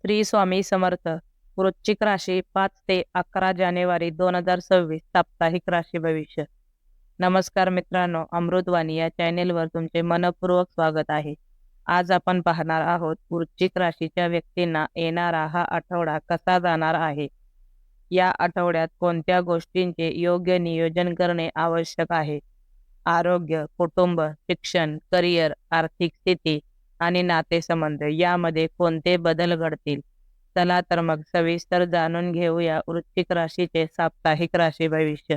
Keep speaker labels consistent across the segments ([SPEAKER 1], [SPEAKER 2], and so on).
[SPEAKER 1] श्री स्वामी समर्थ. वृश्चिक राशी 5 ते 11 जानेवारी 2026 साप्ताहिक राशी भविष्य. नमस्कार मित्रांनो, अमृतवाणी या चॅनेलवर तुमचे मनपूर्वक स्वागत आहे. आज आपण पाहणार आहोत वृश्चिक राशीच्या व्यक्तींना येणारा हा आठवडा कसा जाणार आहे. या आठवड्यात कोणत्या गोष्टींचे योग्य नियोजन करणे आवश्यक आहे. आरोग्य, कुटुंब, शिक्षण, करिअर, आर्थिक स्थिती आणि नातेसंबंध यामध्ये कोणते बदल घडतील. चला तर मग सविस्तर जाणून घेऊया वृश्चिक राशीचे साप्ताहिक राशी भविष्य.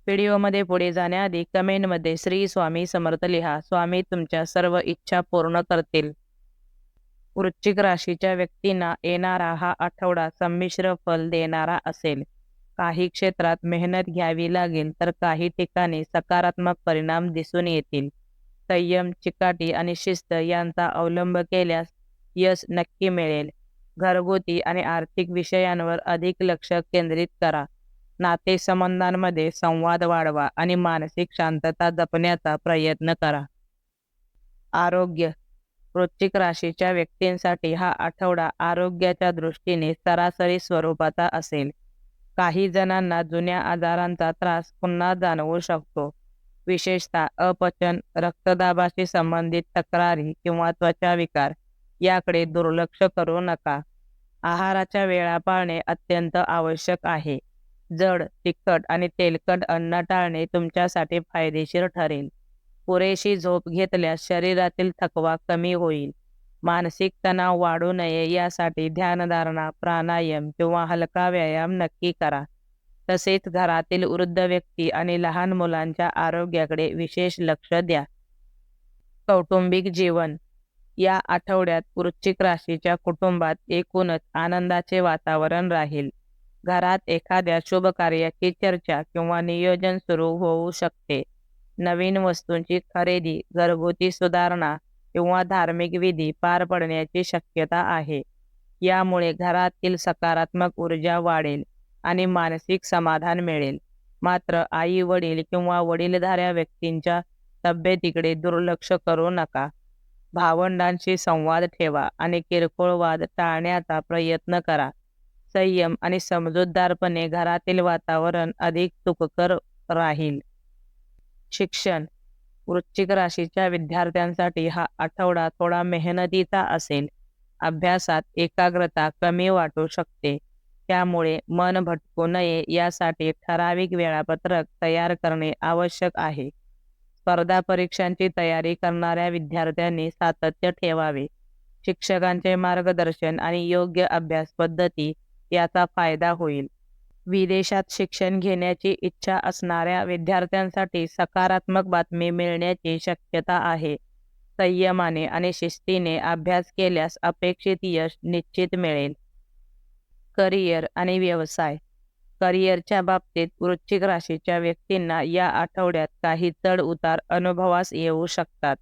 [SPEAKER 1] व्हिडिओमध्ये पुढे जाण्याआधी कमेंटमध्ये श्री स्वामी समर्थ लिहा. स्वामी तुमच्या सर्व इच्छा पूर्ण करतील. वृश्चिक राशीच्या व्यक्तींना येणारा हा आठवडा संमिश्र फल देणारा असेल. काही क्षेत्रात मेहनत घ्यावी लागेल तर काही ठिकाणी सकारात्मक परिणाम दिसून येतील. संयम, चिकाटी आणि शिस्त यांचा अवलंब केल्यास यश नक्की मिळेल. घरगुती आणि आर्थिक विषयांवर अधिक लक्ष केंद्रित करा. नातेसंबंधांमध्ये संवाद वाढवा आणि मानसिक शांतता जपण्याचा प्रयत्न करा. आरोग्य, वृश्चिक राशीच्या व्यक्तींसाठी हा आठवडा आरोग्याच्या दृष्टीने सरासरी स्वरूपाचा असेल. काही जणांना जुन्या आजारांचा त्रास पुन्हा जाणवू शकतो. विशेषतः अपचन, रक्तदाबाशी संबंधित तक्रारी किंवा त्वचा विकार याकडे दुर्लक्ष करू नका. आहाराच्या वेळा पाळणे अत्यंत आवश्यक आहे. जड, तिखट आणि तेलकट अन्न टाळणे तुमच्यासाठी फायदेशीर ठरेल. पुरेशी झोप घेतल्यास शरीरातील थकवा कमी होईल. मानसिक तणाव वाढू नये यासाठी ध्यानधारणा, प्राणायाम किंवा हलका व्यायाम नक्की करा. तसेच घरातील वृद्ध व्यक्ती आणि लहान मुलांच्या आरोग्याकडे विशेष लक्ष द्या. कौटुंबिक जीवन, या आठवड्यात वृश्चिक राशीच्या कुटुंबात एकूणच आनंदाचे वातावरण राहील. घरात एखाद्या शुभ कार्याची चर्चा किंवा नियोजन सुरू होऊ शकते. नवीन वस्तूंची खरेदी, घरगुती सुधारणा किंवा धार्मिक विधी पार पडण्याची शक्यता आहे. यामुळे घरातील सकारात्मक ऊर्जा वाढेल आणि मानसिक समाधान मिळेल. मात्र आई वडील किंवा वडीलधाऱ्या व्यक्तींच्या तब्येतीकडे दुर्लक्ष करू नका. भावंडांशी संवाद ठेवा आणि किरकोळ वाद टाळण्याचा प्रयत्न करा. संयम आणि समजूतदारपणे घरातील वातावरण अधिक सुखकर राहील. शिक्षण, वृश्चिक राशीच्या विद्यार्थ्यांसाठी हा आठवडा थोडा मेहनतीचा असेल. अभ्यासात एकाग्रता कमी वाटू शकते. त्यामुळे मन भटकू नये यासाठी ठराविक वेळापत्रक तयार करणे आवश्यक आहे. स्पर्धा परीक्षांची तयारी करणाऱ्या विद्यार्थ्यांनी सातत्य ठेवावे. शिक्षकांचे मार्गदर्शन आणि योग्य अभ्यास पद्धती याचा फायदा होईल. विदेशात शिक्षण घेण्याची इच्छा असणाऱ्या विद्यार्थ्यांसाठी सकारात्मक बातमी मिळण्याची शक्यता आहे. संयमाने आणि शिस्तीने अभ्यास केल्यास अपेक्षित यश निश्चित मिळेल. करिअर आणि व्यवसाय, करिअरच्या बाबतीत वृश्चिक राशीच्या व्यक्तींना या आठवड्यात काही चढ उतार अनुभवास येऊ शकतात.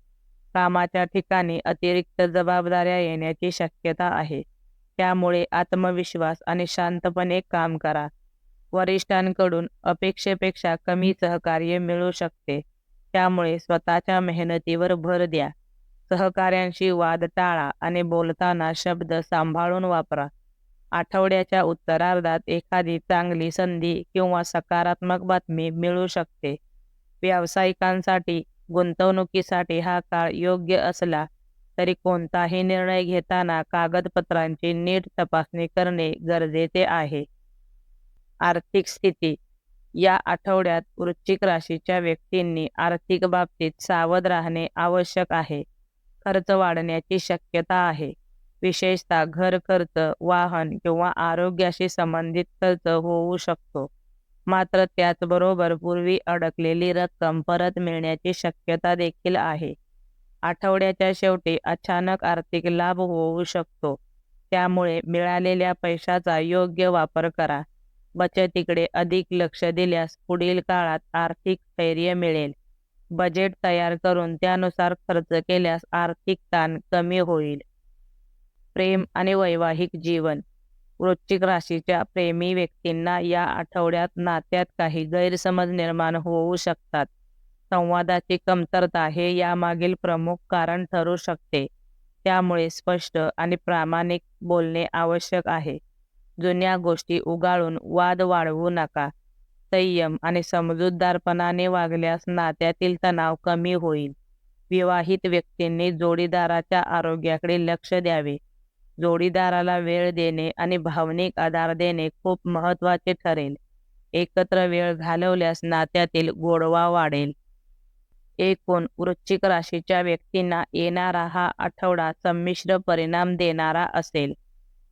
[SPEAKER 1] कामाच्या ठिकाणी अतिरिक्त जबाबदाऱ्या येण्याची शक्यता आहे. त्यामुळे आत्मविश्वास आणि शांतपणे काम करा. वरिष्ठांकडून अपेक्षेपेक्षा कमी सहकार्य मिळू शकते. त्यामुळे स्वतःच्या मेहनतीवर भर द्या. सहकाऱ्यांशी वाद टाळा आणि बोलताना शब्द सांभाळून वापरा. आठवड्याच्या उत्तरार्धात एखादी चांगली संधी किंवा सकारात्मक बातमी मिळू शकते. व्यावसायिकांसाठी गुंतवणुकीसाठी हा काळ योग्य असला तरी कोणताही निर्णय घेताना कागदपत्रांची नीट तपासणी करणे गरजेचे आहे. आर्थिक स्थिती, या आठवड्यात वृश्चिक राशीच्या व्यक्तींनी आर्थिक बाबतीत सावध राहणे आवश्यक आहे. खर्च वाढण्याची शक्यता आहे. विशेषतः घर खर्च, वाहन किंवा आरोग्याशी संबंधित खर्च होऊ शकतो. मात्र त्याचबरोबर पूर्वी अडकलेली रक्कम परत मिळण्याची शक्यता देखील आहे. आठवड्याच्या शेवटी अचानक आर्थिक लाभ होऊ शकतो. त्यामुळे मिळालेल्या पैशाचा योग्य वापर करा. बचतीकडे अधिक लक्ष दिल्यास पुढील काळात आर्थिक स्थैर्य मिळेल. बजेट तयार करून त्यानुसार खर्च केल्यास आर्थिक ताण कमी होईल. प्रेम आणि वैवाहिक जीवन, वृश्चिक राशीच्या प्रेमी व्यक्तींना या आठवड्यात नात्यात काही गैरसमज निर्माण होऊ शकतात. संवादाची कमतरता हे यामागील प्रमुख कारण ठरू शकते. त्यामुळे स्पष्ट आणि प्रामाणिक बोलणे आवश्यक आहे. जुन्या गोष्टी उगाळून वाद वाढवू नका. संयम आणि समजूतदारपणाने वागल्यास नात्यातील तणाव कमी होईल. विवाहित व्यक्तींनी जोडीदाराच्या आरोग्याकडे लक्ष द्यावे. जोडीदाराला वेळ देणे आणि भावनिक आधार देणे खूप महत्त्वाचे ठरेल. एकत्र वेळ घालवल्यास नात्यातील गोडवा वाढेल. एकूण वृश्चिक राशीच्या व्यक्तींना येणारा हा आठवडा संमिश्र परिणाम देणारा असेल.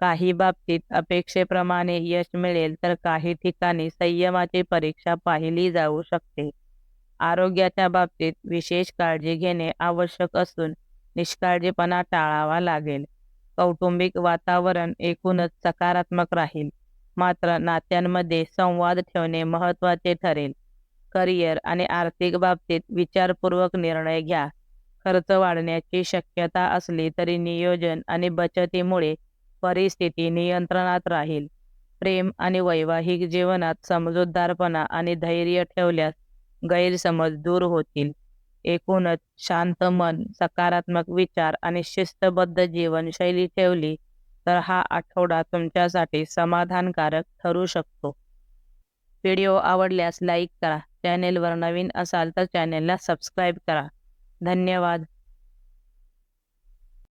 [SPEAKER 1] काही बाबतीत अपेक्षेप्रमाणे यश मिळेल तर काही ठिकाणी संयमाची परीक्षा पाहिली जाऊ शकते. आरोग्याच्या बाबतीत विशेष काळजी घेणे आवश्यक असून निष्काळजीपणा टाळावा लागेल. कौटुंबिक वातावरण एकूणच सकारात्मक राहील, मात्र नात्यांमध्ये संवाद ठेवणे महत्त्वाचे ठरेल. करिअर आणि आर्थिक बाबतीत विचारपूर्वक निर्णय घ्या. खर्च वाढण्याची शक्यता असली तरी नियोजन आणि बचतीमुळे परिस्थिती नियंत्रणात राहील. प्रेम आणि वैवाहिक जीवनात समजूतदारपणा आणि धैर्य ठेवल्यास गैरसमज दूर होतील. एकूणच शांत मन, सकारात्मक विचार आणि शिस्तबद्ध जीवनशैली ठेवली तर हा आठवडा तुमच्यासाठी समाधानकारक ठरू शकतो. व्हिडिओ आवडल्यास लाईक करा. चॅनेलवर नवीन असाल तर चॅनेलला सबस्क्राईब करा. धन्यवाद.